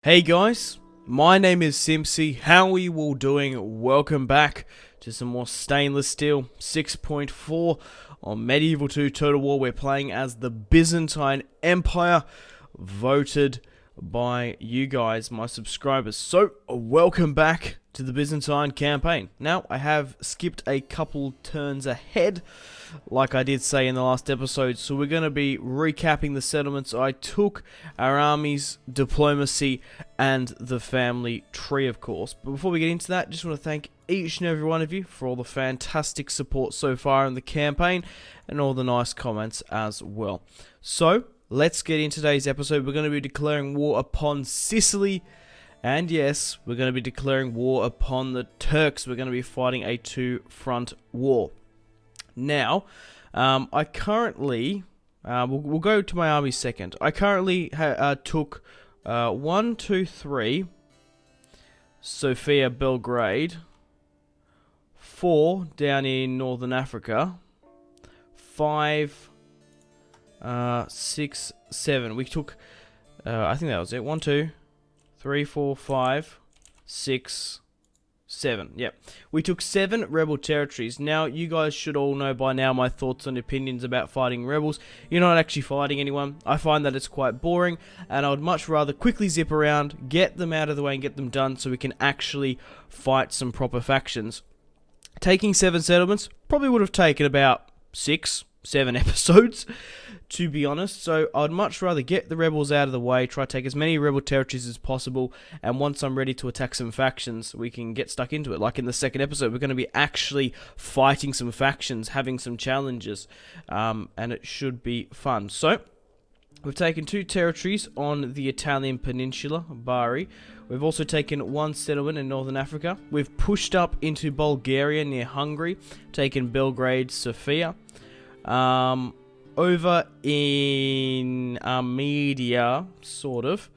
Hey guys, my name is Simpzy. How are you all doing? Welcome back to some more stainless steel 6.4 on Medieval 2 Total War. We're playing as the Byzantine Empire, voted by you guys, my subscribers. So, welcome back to the Byzantine campaign. Now, I have skipped a couple turns ahead, like I did say in the last episode, so we're going to be recapping the settlements I took, our armies, diplomacy, and the family tree, of course. But before we get into that, just want to thank each and every one of you for all the fantastic support so far in the campaign, and all the nice comments as well. So, let's get into today's episode. We're going to be declaring war upon Sicily. And yes, we're going to be declaring war upon the Turks. We're going to be fighting a two-front war. Now, I currently, we'll go to my army second. I currently took 1, 2, 3, Sofia, Belgrade, 4 down in Northern Africa, 5, 6, 7. We took, I think that was it, 1, 2, 3, 4, 5, 6, 7. Yep. We took 7 rebel territories. Now, you guys should all know by now my thoughts and opinions about fighting rebels. You're not actually fighting anyone. I find that it's quite boring, and I would much rather quickly zip around, get them out of the way, and get them done so we can actually fight some proper factions. Taking 7 settlements probably would have taken about 6, 7 episodes, to be honest. So I'd much rather get the rebels out of the way, try to take as many rebel territories as possible, and once I'm ready to attack some factions, we can get stuck into it. Like in the second episode, we're going to be actually fighting some factions, having some challenges, and it should be fun. So, we've taken 2 territories on the Italian peninsula, Bari. We've also taken 1 settlement in Northern Africa. We've pushed up into Bulgaria near Hungary, taken Belgrade, Sofia. Over in Armenia, sort of,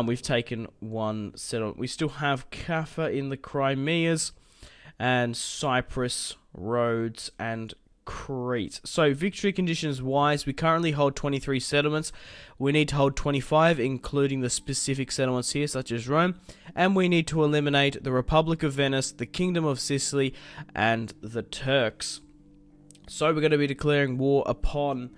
we've taken 1 settlement. We still have Kaffa in the Crimeas, and Cyprus, Rhodes, and Crete. So, victory conditions wise, we currently hold 23 settlements. We need to hold 25, including the specific settlements here, such as Rome. And we need to eliminate the Republic of Venice, the Kingdom of Sicily, and the Turks. So we're going to be declaring war upon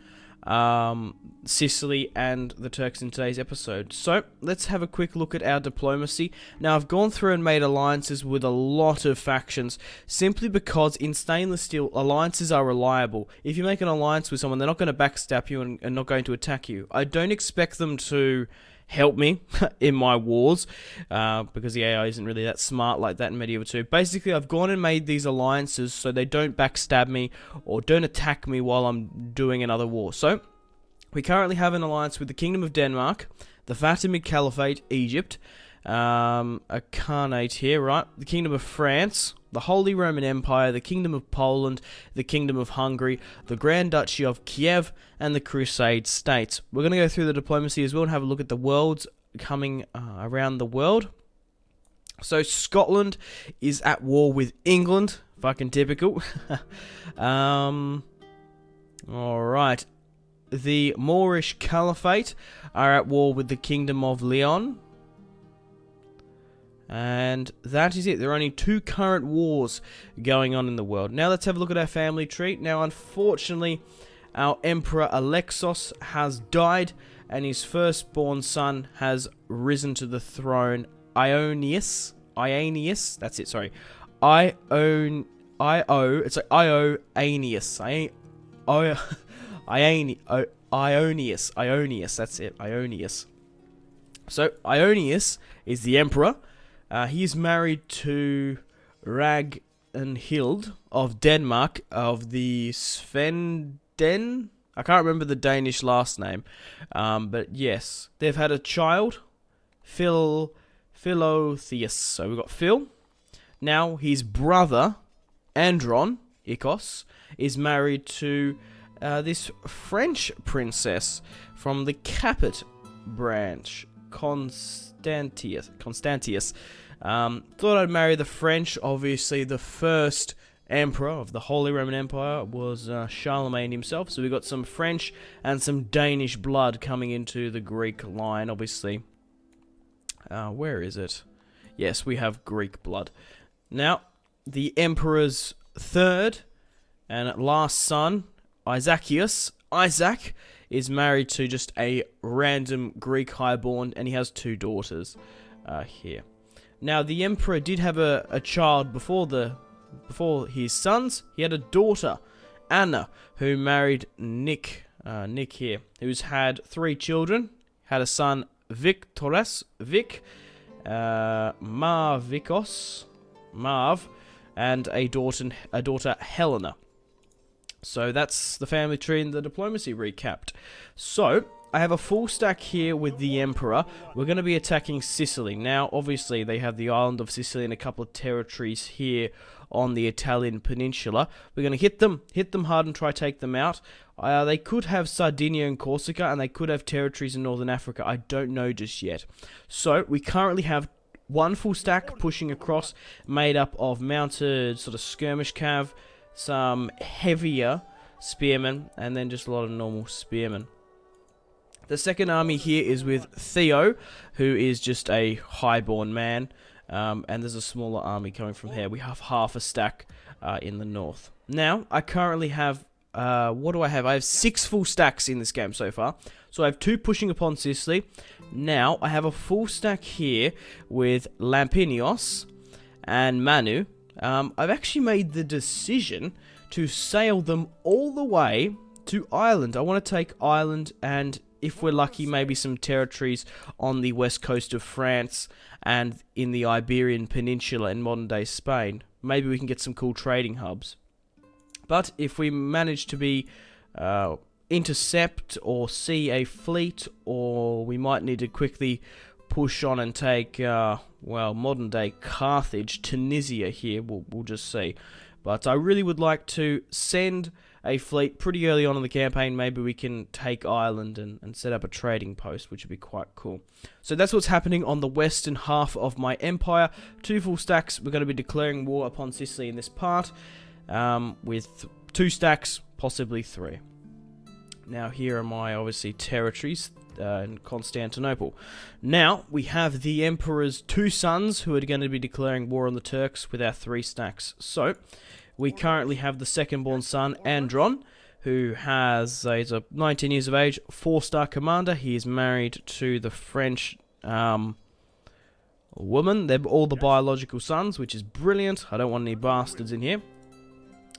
Sicily and the Turks in today's episode. So let's have a quick look at our diplomacy. Now, I've gone through and made alliances with a lot of factions, simply because in stainless steel, alliances are reliable. If you make an alliance with someone, they're not going to backstab you and not going to attack you. I don't expect them to help me in my wars, because the AI isn't really that smart like that in Medieval 2. Basically, I've gone and made these alliances so they don't backstab me or don't attack me while I'm doing another war. So, we currently have an alliance with the Kingdom of Denmark, the Fatimid Caliphate, Egypt, a Khanate here, right? The Kingdom of France, the Holy Roman Empire, the Kingdom of Poland, the Kingdom of Hungary, the Grand Duchy of Kiev, and the Crusade States. We're going to go through the diplomacy as well and have a look at the worlds coming around the world. So Scotland is at war with England. Fucking typical. Alright. The Moorish Caliphate are at war with the Kingdom of Leon. And that is it. There are only 2 current wars going on in the world. Now let's have a look at our family tree. Now, unfortunately, our Emperor Alexos has died, and his firstborn son has risen to the throne. Ionius, that's it, sorry. Ionius, that's it, Ionius. So, Ionius is the emperor. He is married to Ragnhild of Denmark, of the Svenden. I can't remember the Danish last name, but yes, they've had a child, Philotheus. So we've got Phil. Now his brother, Andron Ikos, is married to this French princess from the Capet branch, Constantius. Thought I'd marry the French. Obviously, the first emperor of the Holy Roman Empire was Charlemagne himself. So we got some French and some Danish blood coming into the Greek line, obviously. Where is it? Yes, we have Greek blood. Now, the emperor's third and last son, Isaac, is married to just a random Greek highborn, and he has 2 daughters here. Now, the emperor did have a child before his sons. He had a daughter, Anna, who married Nick here, who's had 3 children. Had a son, Vic, Marv, and a daughter, Helena. So that's the family tree and the diplomacy recapped. So, I have a full stack here with the Emperor. We're going to be attacking Sicily. Now, obviously, they have the island of Sicily and a couple of territories here on the Italian peninsula. We're going to hit them hard and try to take them out. They could have Sardinia and Corsica, and they could have territories in Northern Africa. I don't know just yet. So, we currently have 1 full stack pushing across, made up of mounted sort of skirmish cav, some heavier spearmen, and then just a lot of normal spearmen. The second army here is with Theo, who is just a highborn man, and there's a smaller army coming from here. We have half a stack in the north. Now, I currently have, what do I have? I have 6 full stacks in this game so far. So I have 2 pushing upon Sicily. Now, I have a full stack here with Lampinios and Manu. I've actually made the decision to sail them all the way to Ireland. I want to take Ireland and, if we're lucky, maybe some territories on the west coast of France and in the Iberian Peninsula in modern-day Spain. Maybe we can get some cool trading hubs. But if we manage to be intercept or see a fleet, or we might need to quickly push on and take, well, modern-day Carthage, Tunisia here, we'll just see. But I really would like to send a fleet pretty early on in the campaign. Maybe we can take Ireland and set up a trading post, which would be quite cool. So that's what's happening on the western half of my empire. 2 full stacks. We're going to be declaring war upon Sicily in this part, with 2 stacks, possibly 3. Now, here are my, obviously, territories in Constantinople. Now, we have the Emperor's 2 sons who are going to be declaring war on the Turks with our 3 stacks. So, we currently have the second-born son, Andron, who has, he's 19 years of age, 4-star commander. He is married to the French woman. They're all the biological sons, which is brilliant. I don't want any bastards in here.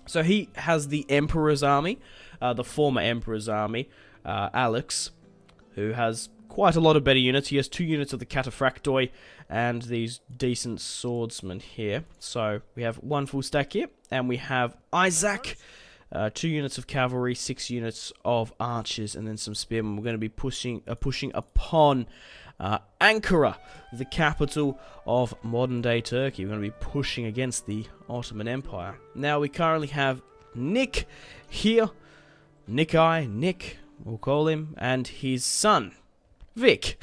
So he has the Emperor's army, the former Emperor's army, Alex, who has quite a lot of better units. He has 2 units of the Cataphractoi and these decent swordsmen here. So we have 1 full stack here, and we have Isaac, 2 units of cavalry, 6 units of archers, and then some spearmen. We're going to be pushing upon Ankara, the capital of modern-day Turkey. We're going to be pushing against the Ottoman Empire. Now, we currently have Nick here. Nick, we'll call him, and his son, Vic.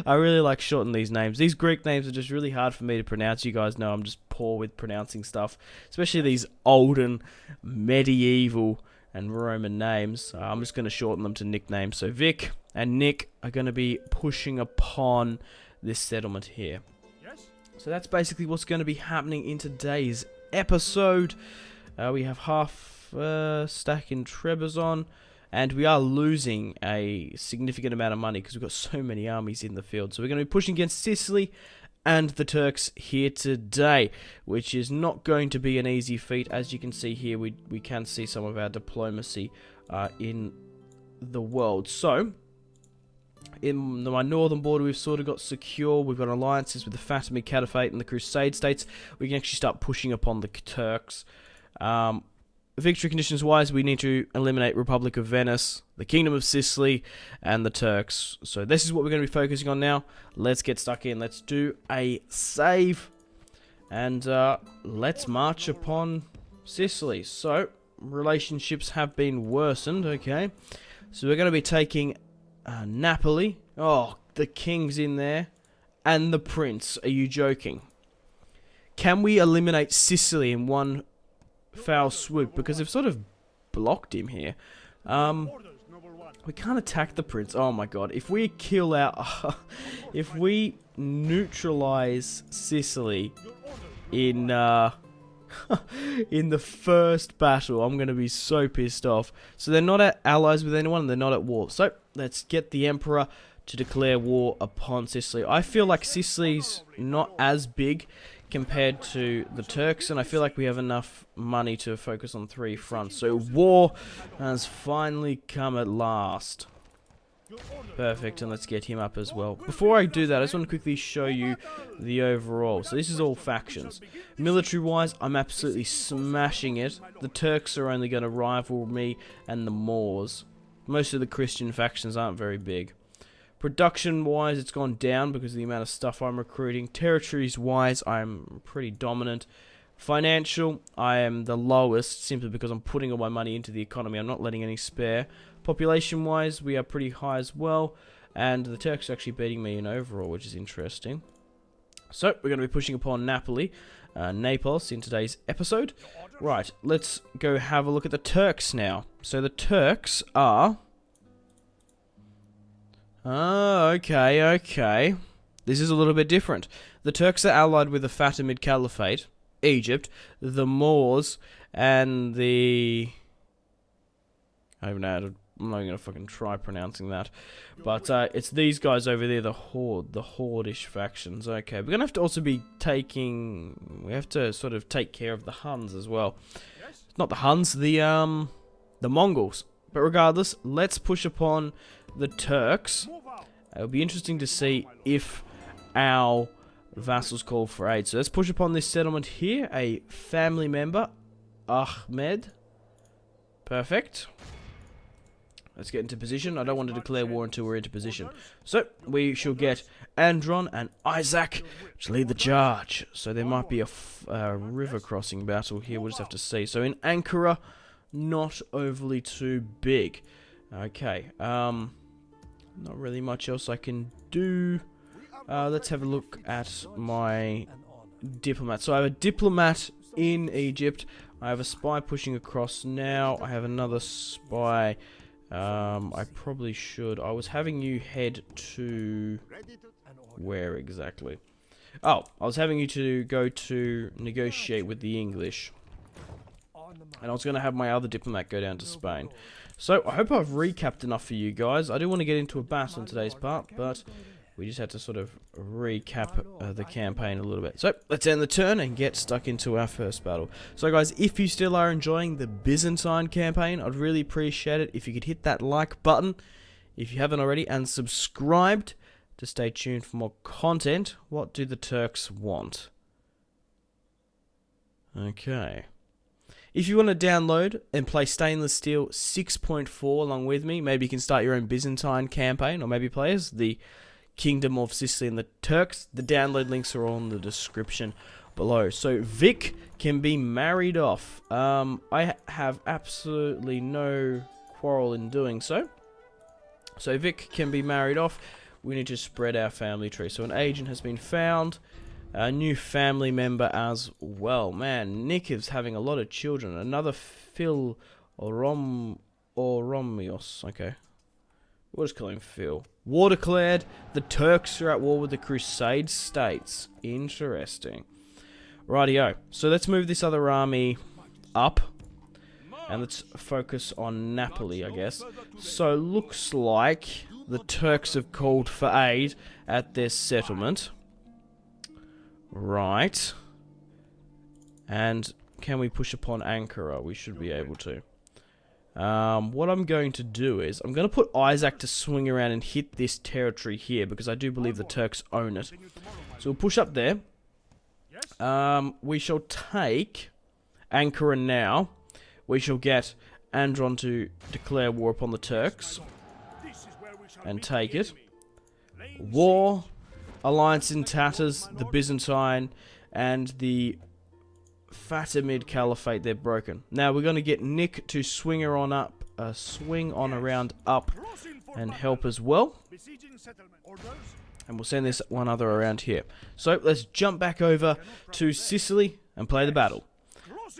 I really like shortening these names. These Greek names are just really hard for me to pronounce. You guys know I'm just poor with pronouncing stuff, especially these olden, medieval, and Roman names. I'm just going to shorten them to nicknames. So Vic and Nick are going to be pushing upon this settlement here. So that's basically what's going to be happening in today's episode. We have half stack in Trebizond, and we are losing a significant amount of money because we've got so many armies in the field. So we're going to be pushing against Sicily and the Turks here today, which is not going to be an easy feat. As you can see here, we can see some of our diplomacy in the world. So, in my northern border, we've sort of got secure. We've got alliances with the Fatimid Caliphate and the Crusade states. We can actually start pushing upon the Turks. Victory conditions wise, we need to eliminate Republic of Venice, the Kingdom of Sicily, and the Turks. So this is what we're going to be focusing on now. Let's get stuck in. Let's do a save. And let's march upon Sicily. So, relationships have been worsened, okay. So we're going to be taking Napoli. Oh, the king's in there. And the prince. Are you joking? Can we eliminate Sicily in one foul swoop? Because they've sort of blocked him here. We can't attack the prince. Oh my god. If we kill our... if we neutralize Sicily in... in the first battle, I'm going to be so pissed off. So they're not at allies with anyone, they're not at war. So let's get the emperor to declare war upon Sicily. I feel like Sicily's not as big compared to the Turks, and I feel like we have enough money to focus on 3 fronts. So war has finally come at last. Perfect, and let's get him up as well. Before I do that, I just want to quickly show you the overall. So this is all factions. Military-wise, I'm absolutely smashing it. The Turks are only going to rival me and the Moors. Most of the Christian factions aren't very big. Production-wise, it's gone down because of the amount of stuff I'm recruiting. Territories-wise, I'm pretty dominant. Financial, I am the lowest simply because I'm putting all my money into the economy. I'm not letting any spare. Population-wise, we are pretty high as well. And the Turks are actually beating me in overall, which is interesting. So, we're going to be pushing upon Naples in today's episode. Right, let's go have a look at the Turks now. So, the Turks are... Oh, okay. This is a little bit different. The Turks are allied with the Fatimid Caliphate, Egypt, the Moors, and the... I don't even know how to... I'm not going to fucking try pronouncing that. But it's these guys over there, the Horde-ish factions. Okay, we're going to have to also be taking... We have to sort of take care of the Huns as well. Not the Huns, the Mongols. But regardless, let's push upon the Turks. It'll be interesting to see if our vassals call for aid. So let's push upon this settlement here. A family member, Ahmed. Perfect. Let's get into position. I don't want to declare war until we're into position. So we shall get Andron and Isaac to lead the charge. So there might be a river crossing battle here. We'll just have to see. So in Ankara, not overly too big. Okay. Not really much else I can do. Let's have a look at my diplomat. So I have a diplomat in Egypt. I have a spy pushing across now. I have another spy. I probably should. I was having you head to... Where exactly? Oh, I was having you to go to negotiate with the English. And I was going to have my other diplomat go down to Spain. So, I hope I've recapped enough for you guys. I do want to get into a battle in today's part, but we just had to sort of recap the campaign a little bit. So, let's end the turn and get stuck into our first battle. So guys, if you still are enjoying the Byzantine campaign, I'd really appreciate it if you could hit that like button, if you haven't already, and subscribed to stay tuned for more content. What do the Turks want? Okay. If you want to download and play Stainless Steel 6.4 along with me, maybe you can start your own Byzantine campaign, or maybe play as the Kingdom of Sicily and the Turks. The download links are all in the description below. So Vic can be married off. I have absolutely no quarrel in doing so. So Vic can be married off. We need to spread our family tree. So an agent has been found. A new family member as well. Man, Nick is having a lot of children. Another Phil Oromios. Okay. We'll just call him Phil. War declared. The Turks are at war with the Crusade states. Interesting. Rightio. So let's move this other army up. And let's focus on Napoli, I guess. So looks like the Turks have called for aid at their settlement. Right. And can we push upon Ankara? We should be able to. What I'm going to do is, I'm going to put Isaac to swing around and hit this territory here, because I do believe the Turks own it. So we'll push up there. We shall take Ankara now. We shall get Andron to declare war upon the Turks. And take it. War. Alliance in tatters, the Byzantine, and the Fatimid Caliphate, they're broken. Now we're going to get Nick to swing on around up and help as well. And we'll send this one other around here. So let's jump back over to Sicily and play the battle.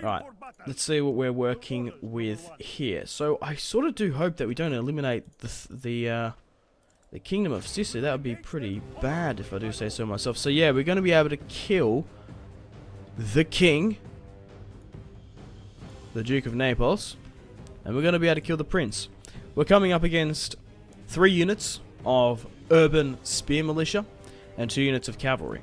Right, let's see what we're working with here. So I sort of do hope that we don't eliminate the Kingdom of Sicily. That would be pretty bad if I do say so myself. So yeah, we're going to be able to kill the king, the Duke of Naples, and we're going to be able to kill the prince. We're coming up against 3 units of urban spear militia and 2 units of cavalry.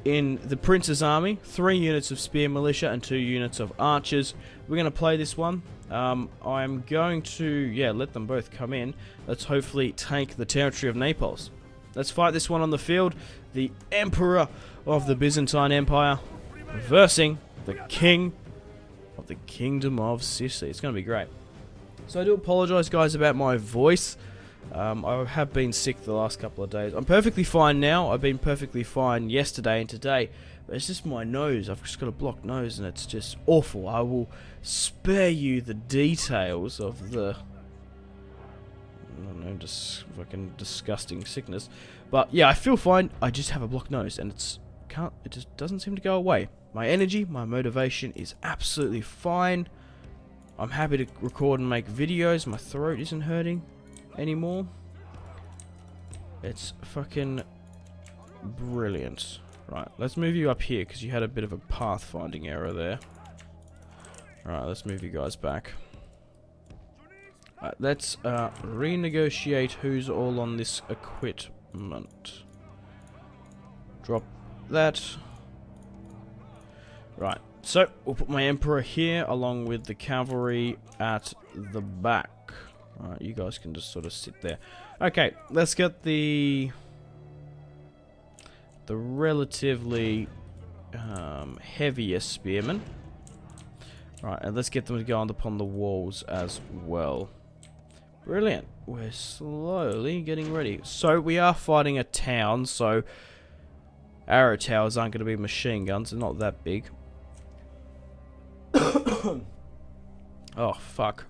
In the prince's army, 3 units of spear militia and 2 units of archers. We're going to play this one. I'm going to, yeah, let them both come in. Let's hopefully take the territory of Naples. Let's fight this one on the field. The Emperor of the Byzantine Empire versing the King of the Kingdom of Sicily. It's going to be great. So I do apologise, guys, about my voice. I have been sick the last couple of days. I'm perfectly fine now. I've been perfectly fine yesterday and today. But it's just my nose. I've just got a blocked nose and it's just awful. I will spare you the details of the, I don't know, just fucking disgusting sickness. But yeah, I feel fine. I just have a blocked nose and it just doesn't seem to go away. My energy, my motivation is absolutely fine. I'm happy to record and make videos. My throat isn't hurting anymore. It's fucking brilliant. Right, let's move you up here because you had a bit of a pathfinding error there. Alright, let's move you guys back. Right, let's renegotiate who's all on this equipment. Drop that. Right, so we'll put my emperor here along with the cavalry at the back. Alright, you guys can just sort of sit there. Okay, let's get the relatively heavier spearmen. Right, and let's get them to go on upon the walls as well. Brilliant. We're slowly getting ready. So we are fighting a town, so arrow towers aren't going to be machine guns. They're not that big. Oh, fuck.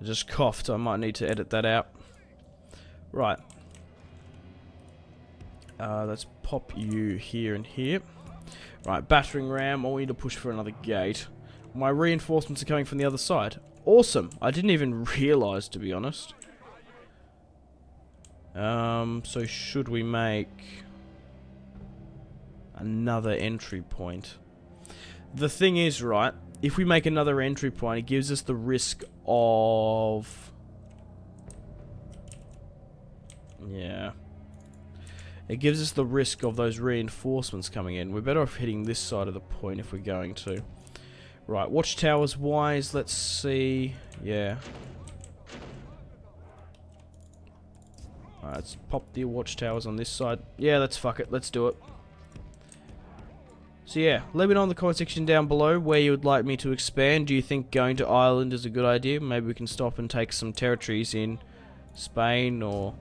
I just coughed. I might need to edit that out. Right. Let's pop you here and here. Right, battering ram. I want you to push for another gate. My reinforcements are coming from the other side. Awesome. I didn't even realise, to be honest. So should we make another entry point? The thing is, right, if we make another entry point, it gives us the risk of... yeah. It gives us the risk of those reinforcements coming in. We're better off hitting this side of the point if we're going to. Right, watchtowers wise, let's see. Yeah. Alright, let's pop the watchtowers on this side. Yeah, let's fuck it. Let's do it. So yeah, let me know in the comment section down below where you would like me to expand. Do you think going to Ireland is a good idea? Maybe we can stop and take some territories in Spain or...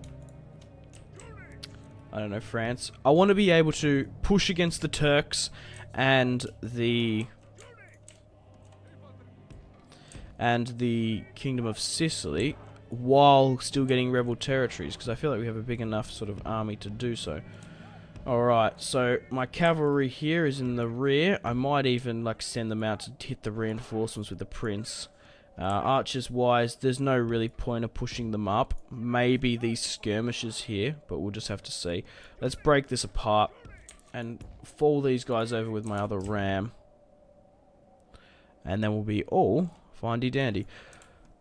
I don't know, France. I want to be able to push against the Turks and the Kingdom of Sicily while still getting rebel territories, because I feel like we have a big enough sort of army to do so. Alright, so my cavalry here is in the rear. I might even like send them out to hit the reinforcements with the prince. Archers wise, there's no really point of pushing them up. Maybe these skirmishes here, but we'll just have to see. Let's break this apart and fall these guys over with my other ram. And then we'll be all findy dandy.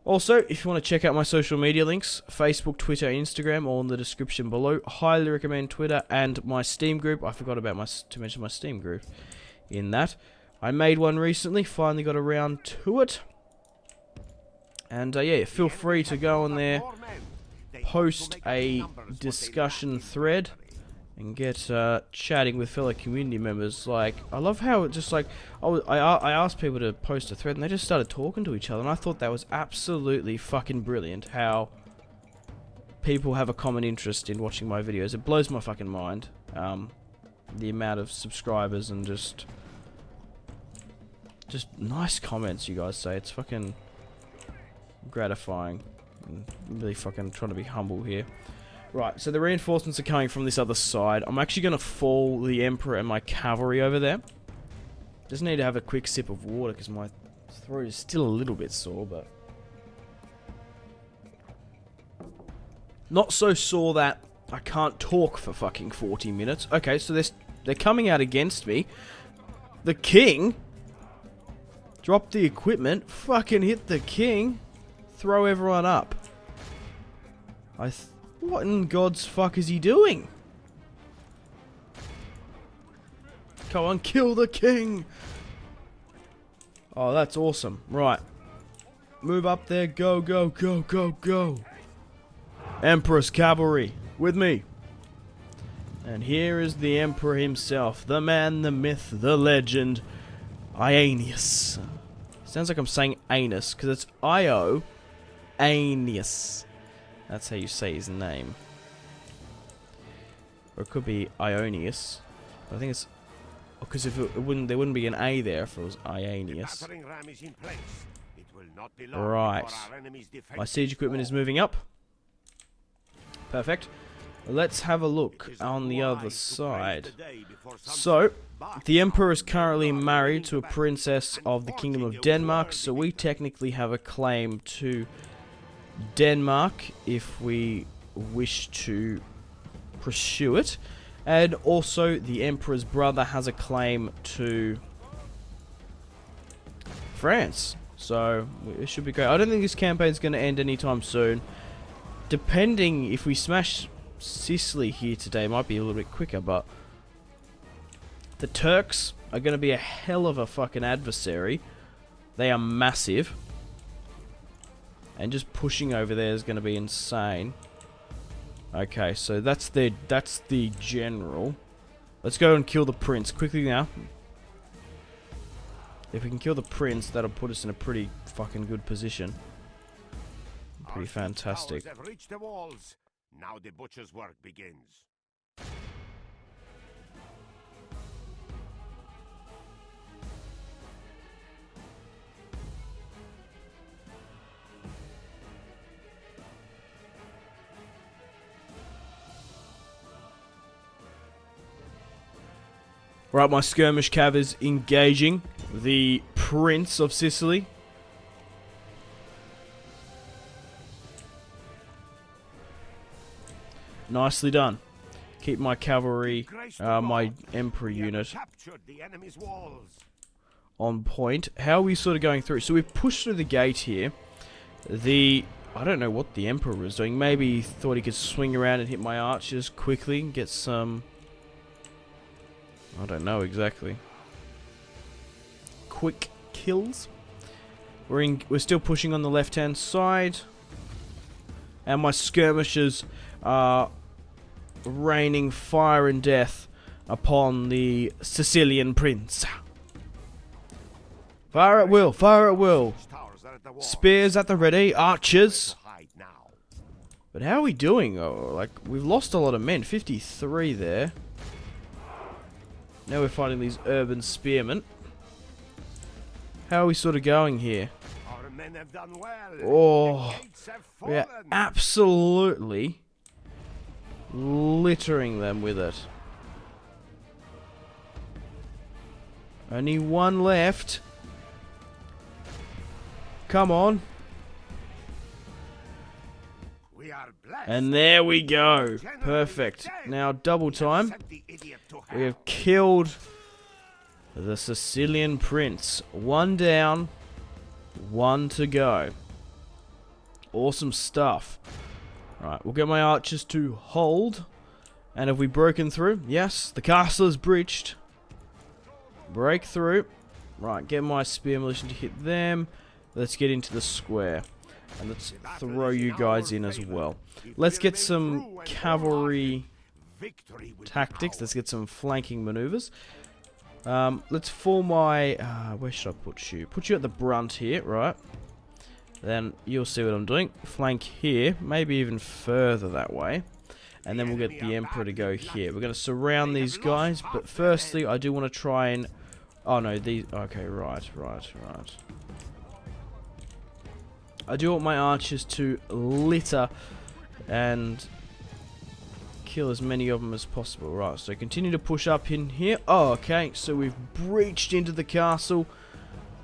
Also, if you want to check out my social media links, Facebook, Twitter, Instagram, all in the description below. Highly recommend Twitter and my Steam group. I forgot about to mention my Steam group in that. I made one recently, finally got around to it. And yeah, feel free to go on there, post a discussion thread, and get chatting with fellow community members. Like, I love how it just like, I asked people to post a thread and they just started talking to each other, and I thought that was absolutely fucking brilliant how people have a common interest in watching my videos. It blows my fucking mind, the amount of subscribers and just nice comments you guys say. It's fucking gratifying. I'm really fucking trying to be humble here. Right, so the reinforcements are coming from this other side. I'm actually going to fall the Emperor and my cavalry over there. Just need to have a quick sip of water because my throat is still a little bit sore, but not so sore that I can't talk for fucking 40 minutes. Okay, so they're coming out against me. The king dropped the equipment, fucking hit the king, throw everyone up. What in God's fuck is he doing? Come on, kill the king! Oh, that's awesome. Right. Move up there. Go, go, go, go, go. Emperor's cavalry. With me. And here is the Emperor himself. The man, the myth, the legend. Ianius. Sounds like I'm saying anus, because it's I-O. Aeneas. That's how you say his name. Or it could be Ionius. But I think it's... Because if there wouldn't be an A there if it was Ianius. Right. My siege equipment is moving up. Perfect. Let's have a look on the other side. So, the Emperor is currently married to a princess of the Kingdom of Denmark, so we technically have a claim to Denmark if we wish to pursue it. And also, the Emperor's brother has a claim to France. So, it should be great. I don't think this campaign's going to end anytime soon. Depending, if we smash Sicily here today, it might be a little bit quicker, but the Turks are going to be a hell of a fucking adversary. They are massive. And just pushing over there is going to be insane. Okay, so that's the general. Let's go and kill the prince quickly now. If we can kill the prince, that'll put us in a pretty fucking good position. Pretty fantastic. Now the butcher's work begins. Right, my skirmish cav is engaging the Prince of Sicily. Nicely done. Keep my cavalry, my Emperor unit on point. How are we sort of going through? So we've pushed through the gate here. I don't know what the Emperor was doing. Maybe he thought he could swing around and hit my archers quickly and get some... I don't know exactly. Quick kills. We're still pushing on the left-hand side. And my skirmishers are raining fire and death upon the Sicilian prince. Fire at will, fire at will. Spears at the ready, archers. But how are we doing? Oh, like, we've lost a lot of men. 53 there. Now we're fighting these urban spearmen. How are we sort of going here? Oh, we are absolutely littering them with it. Only one left. Come on. And there we go. Perfect. Now double time. We have killed the Sicilian prince. One down, one to go. Awesome stuff. Right, we'll get my archers to hold. And have we broken through? Yes, the castle is breached. Break through. Right, get my spear militia to hit them. Let's get into the square. And let's throw you guys in as well. Let's get some cavalry tactics. Let's get some flanking maneuvers. Let's form my... where should I put you? Put you at the brunt here, right? Then you'll see what I'm doing. Flank here. Maybe even further that way. And then we'll get the Emperor to go here. We're going to surround these guys. But firstly, I do want to try and... Oh, no. These... Okay, right. I do want my archers to litter and kill as many of them as possible. Right, so continue to push up in here. Oh, okay, so we've breached into the castle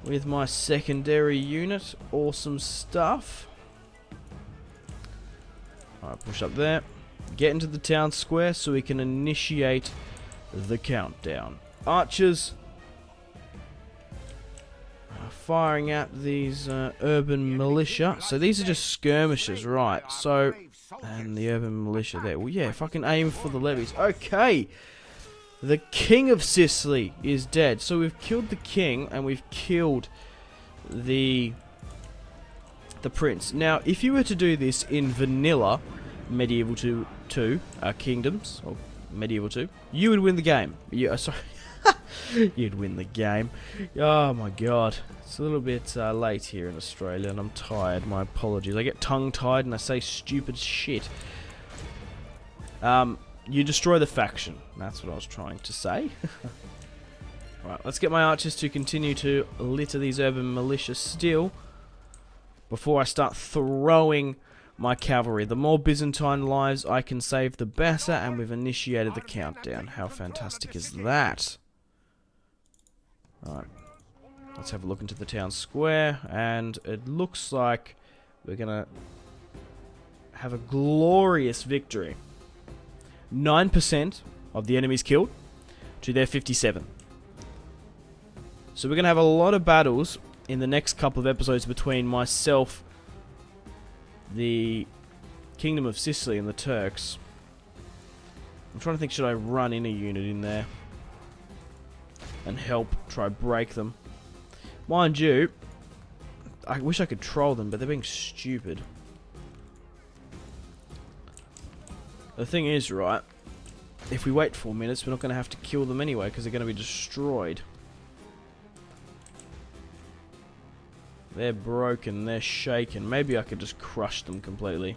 with my secondary unit. Awesome stuff. Alright, push up there. Get into the town square so we can initiate the countdown. Archers are firing at these urban militia. So these are just skirmishers, right? So, and the urban militia there. Well, yeah, fucking aim for the levies. Okay. The king of Sicily is dead. So we've killed the king and we've killed the prince. Now, if you were to do this in vanilla Medieval 2 Kingdoms, or Medieval 2, you would win the game. Sorry. You'd win the game. Oh my god. It's a little bit late here in Australia and I'm tired. My apologies. I get tongue-tied and I say stupid shit. You destroy the faction. That's what I was trying to say. Right, let's get my archers to continue to litter these urban militia still before I start throwing my cavalry. The more Byzantine lives I can save, the better, and we've initiated the countdown. How fantastic is that? Alright, let's have a look into the town square, and it looks like we're gonna have a glorious victory. 9% of the enemies killed to their 57. So we're gonna have a lot of battles in the next couple of episodes between myself, the Kingdom of Sicily, and the Turks. I'm trying to think, should I run in a unit in there and help try break them? Mind you, I wish I could troll them, but they're being stupid. The thing is, right, if we wait 4 minutes, we're not going to have to kill them anyway, because they're going to be destroyed. They're broken, they're shaken. Maybe I could just crush them completely.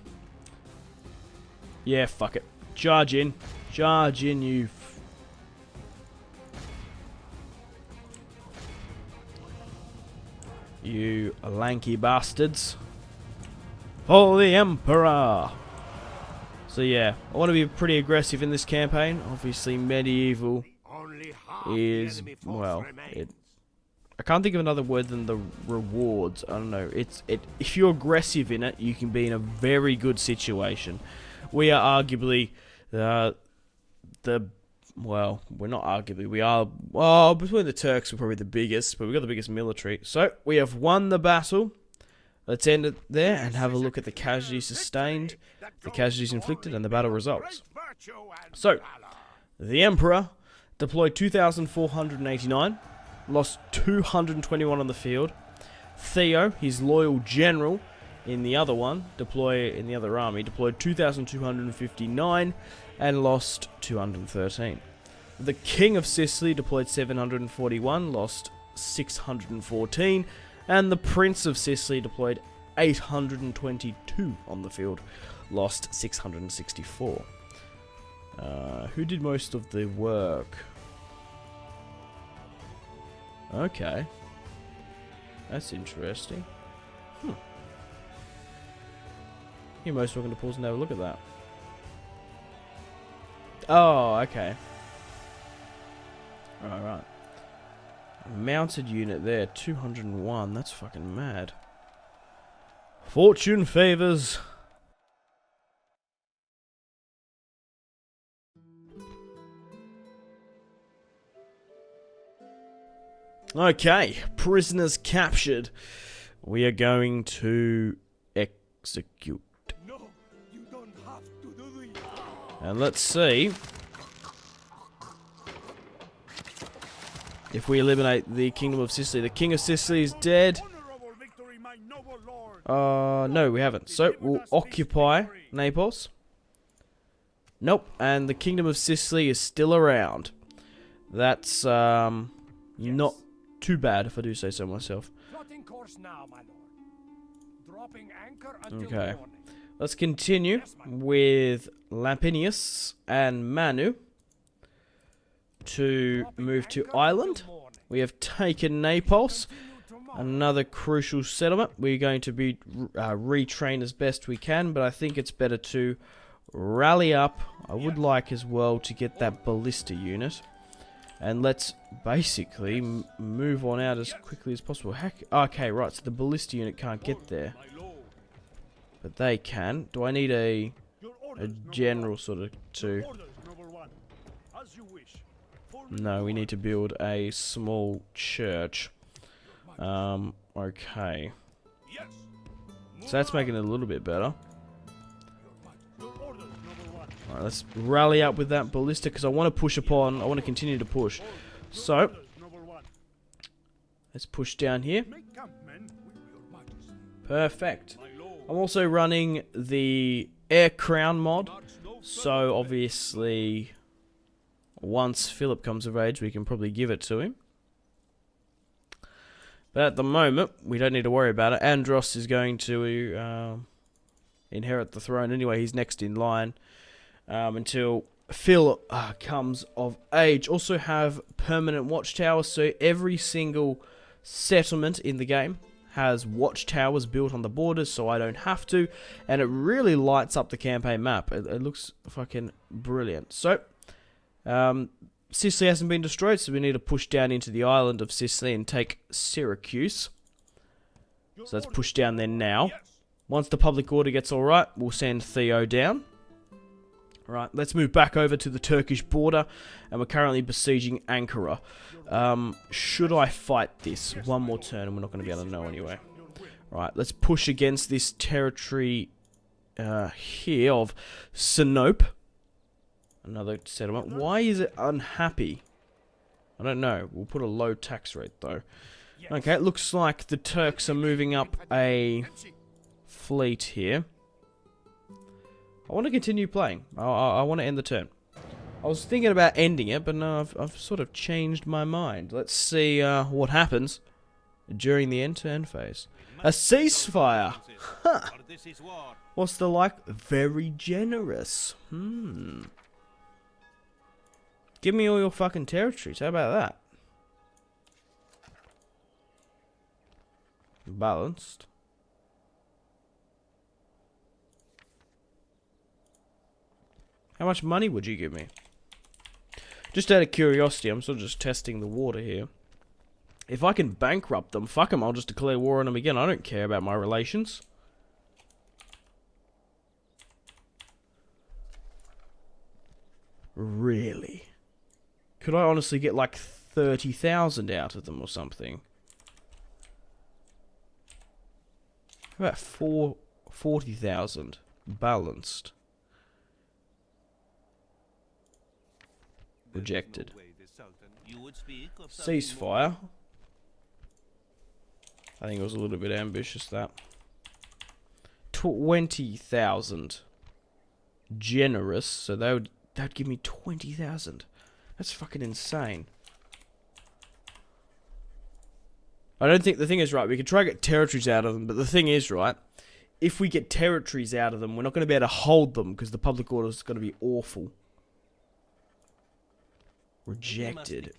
Yeah, fuck it. Charge in. Charge in, you... You lanky bastards. For the Emperor! So yeah, I want to be pretty aggressive in this campaign. Obviously, medieval is, well, I can't think of another word than the rewards. I don't know. If you're aggressive in it, you can be in a very good situation. We are arguably well, we're not arguably. We are, well, between the Turks, we're probably the biggest, but we've got the biggest military. So we have won the battle. Let's end it there and have a look at the casualties sustained, the casualties inflicted, and the battle results. So, the Emperor deployed 2,489, lost 221 on the field. Theo, his loyal general in the other one, in the other army, deployed 2,259 and lost 213. The King of Sicily deployed 741, lost 614. And the Prince of Sicily deployed 822 on the field, lost 664. Who did most of the work? Okay. That's interesting. You most welcome to pause and have a look at that. Oh, okay. Alright. Mounted unit there, 201. That's fucking mad. Fortune favors. Okay, prisoners captured. We are going to execute. No, you don't have to do it. And let's see if we eliminate the Kingdom of Sicily. The King of Sicily is dead. No, we haven't. So, we'll occupy Naples. Nope. And the Kingdom of Sicily is still around. That's, not too bad, if I do say so myself. Okay. Let's continue with Lampinius and Manu to move to Ireland. We have taken Naples, another crucial settlement. We're going to be retrain as best we can, but I think it's better to rally up. I would like as well to get that ballista unit. And let's basically move on out as quickly as possible. Heck, okay, right, so the ballista unit can't get there. But they can. Do I need a general sort of to... No, we need to build a small church. Okay. So that's making it a little bit better. Alright, let's rally up with that ballista because I want to push upon. I want to continue to push. So, let's push down here. Perfect. I'm also running the Air Crown mod. So, obviously, once Philip comes of age, we can probably give it to him. But at the moment, we don't need to worry about it. Andros is going to inherit the throne anyway. He's next in line until Phil comes of age. Also have permanent watchtowers, so every single settlement in the game has watchtowers built on the borders, so I don't have to. And it really lights up the campaign map. It looks fucking brilliant. So, Sicily hasn't been destroyed, so we need to push down into the island of Sicily and take Syracuse. So let's push down there now. Once the public order gets alright, we'll send Theo down. Right, let's move back over to the Turkish border, and we're currently besieging Ankara. Should I fight this? One more turn, and we're not going to be able to know anyway. Right, let's push against this territory here of Sinope. Another settlement. Why is it unhappy? I don't know. We'll put a low tax rate, though. Okay, it looks like the Turks are moving up a fleet here. I want to continue playing. I want to end the turn. I was thinking about ending it, but no, I've sort of changed my mind. Let's see what happens during the end-turn phase. A ceasefire! Huh. What's the like? Very generous. Give me all your fucking territories. How about that? Balanced. How much money would you give me? Just out of curiosity, I'm sort of just testing the water here. If I can bankrupt them, fuck them, I'll just declare war on them again. I don't care about my relations. Really? Could I honestly get like 30,000 out of them or something? How about 40,000 balanced? Rejected. Ceasefire. I think it was a little bit ambitious, that. 20,000 generous, so that'd give me 20,000. That's fucking insane. I don't think the thing is, right, we could try to get territories out of them, but the thing is, right, if we get territories out of them, we're not going to be able to hold them because the public order is going to be awful. Rejected.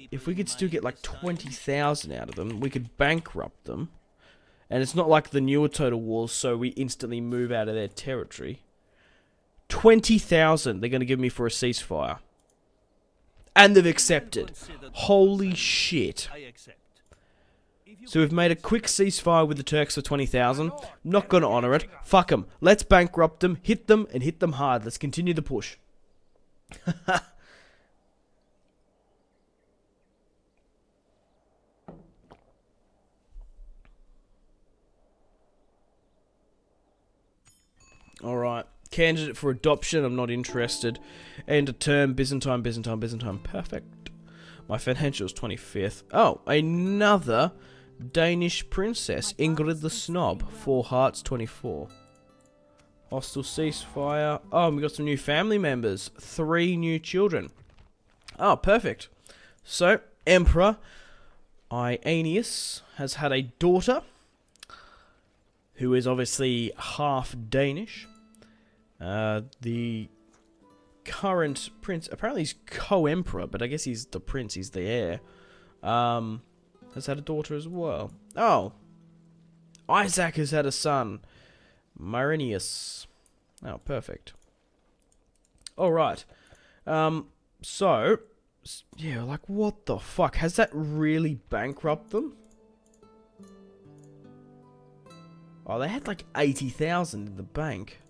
If we could still get like 20,000 out of them, we could bankrupt them. And it's not like the newer Total Wars, so we instantly move out of their territory. 20,000 they're going to give me for a ceasefire. And they've accepted. Holy shit. So we've made a quick ceasefire with the Turks for 20,000. Not going to honour it. Fuck them. Let's bankrupt them, and hit them hard. Let's continue the push. Alright. Candidate for adoption, I'm not interested. End of term, Byzantine. Perfect. My financial is 25th. Oh, another Danish princess. Ingrid the Snob. 4 hearts, 24. Hostile ceasefire. Oh, we got some new family members. 3 new children. Oh, perfect. So, Emperor Ianius has had a daughter who is obviously half Danish. The current prince, apparently he's co-emperor, but I guess he's the prince, he's the heir, has had a daughter as well. Oh, Isaac has had a son, Myrinius. Oh, perfect. Alright. So, yeah, like, what the fuck? Has that really bankrupted them? Oh, they had like 80,000 in the bank.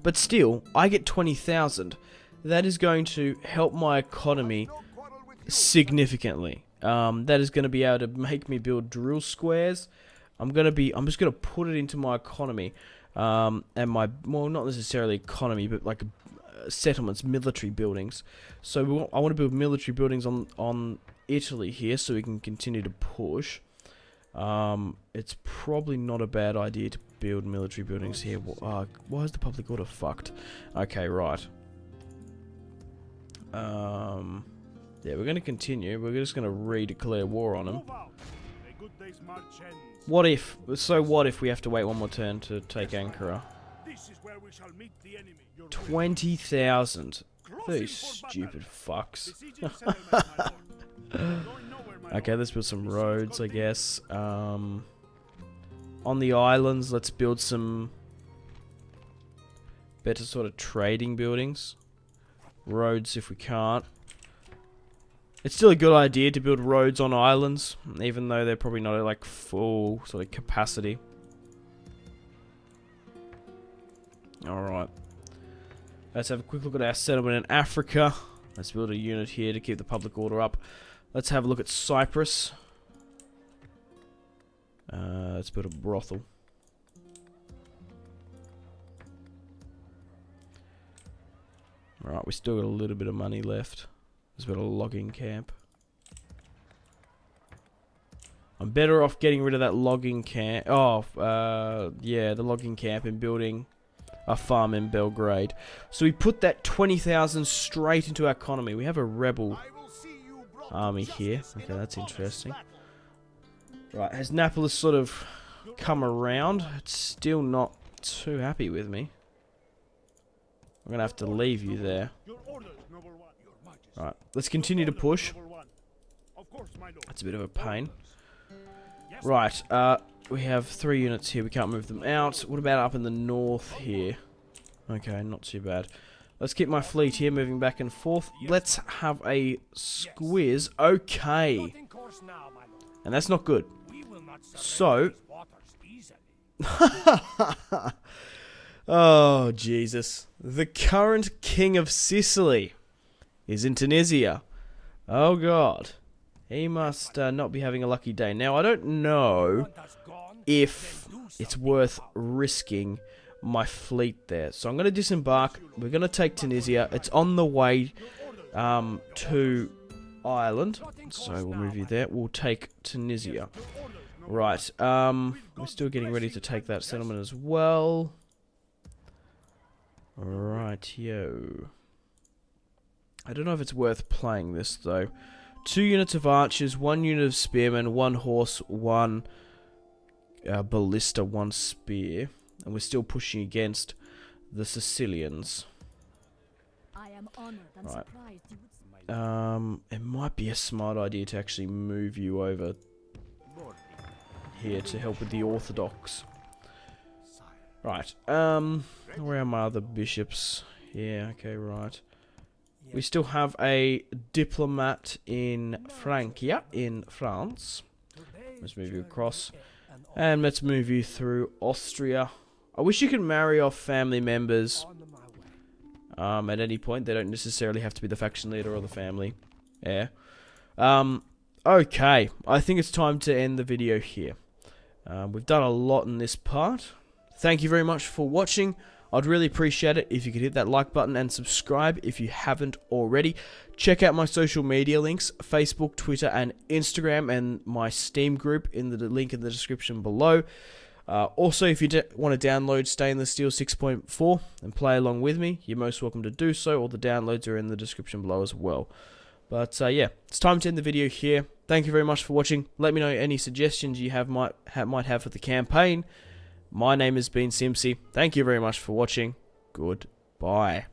But still, I get 20,000. That is going to help my economy significantly. That is going to be able to make me build drill squares. I'm just going to put it into my economy. And my, well, not necessarily economy, but like settlements, military buildings. So I want to build military buildings on Italy here, so we can continue to push. It's probably not a bad idea to build military buildings here. Why is the public order fucked? Okay, right. Yeah, we're going to continue. We're just going to redeclare war on them. What if we have to wait one more turn to take Ankara? 20,000. These stupid fucks. Okay, let's build some roads, I guess. On the islands, let's build some better sort of trading buildings. Roads if we can't. It's still a good idea to build roads on islands, even though they're probably not at like full sort of capacity. Alright. Let's have a quick look at our settlement in Africa. Let's build a unit here to keep the public order up. Let's have a look at Cyprus. Let's build a brothel. Alright, we still got a little bit of money left. Let's build a logging camp. I'm better off getting rid of that logging camp. Oh, yeah, the logging camp and building a farm in Belgrade. So we put that 20,000 straight into our economy. We have a rebel army here. Okay, that's interesting. Right, has Naples sort of come around? It's still not too happy with me. I'm going to have to leave you there. Right, let's continue to push. That's a bit of a pain. Right, we have 3 units here. We can't move them out. What about up in the north here? Okay, not too bad. Let's keep my fleet here moving back and forth. Let's have a squiz. Okay. And that's not good. So. Oh, Jesus. The current king of Sicily is in Tunisia. Oh, God. He must not be having a lucky day. Now, I don't know if it's worth risking my fleet there. So I'm going to disembark. We're going to take Tunisia. It's on the way to Ireland. So we'll move you there. We'll take Tunisia. Right. We're still getting ready to take that settlement as well. Right, yo. I don't know if it's worth playing this, though. 2 units of archers, 1 unit of spearmen, 1 horse, 1 ballista, 1 spear. And we're still pushing against the Sicilians. I am honored and right. surprised. It might be a smart idea to actually move you over here to help with the Orthodox. Right, where are my other bishops? Yeah, okay, right. We still have a diplomat in Francia, in France. Let's move you across. And let's move you through Austria. I wish you could marry off family members at any point. They don't necessarily have to be the faction leader or the family. Yeah. Okay, I think it's time to end the video here. We've done a lot in this part. Thank you very much for watching. I'd really appreciate it if you could hit that like button and subscribe if you haven't already. Check out my social media links, Facebook, Twitter, and Instagram, and my Steam group in the link in the description below. Also, if you want to download Stainless Steel 6.4 and play along with me, you're most welcome to do so. All the downloads are in the description below as well. But yeah, it's time to end the video here. Thank you very much for watching. Let me know any suggestions you might have for the campaign. My name has been Simpzy. Thank you very much for watching. Goodbye.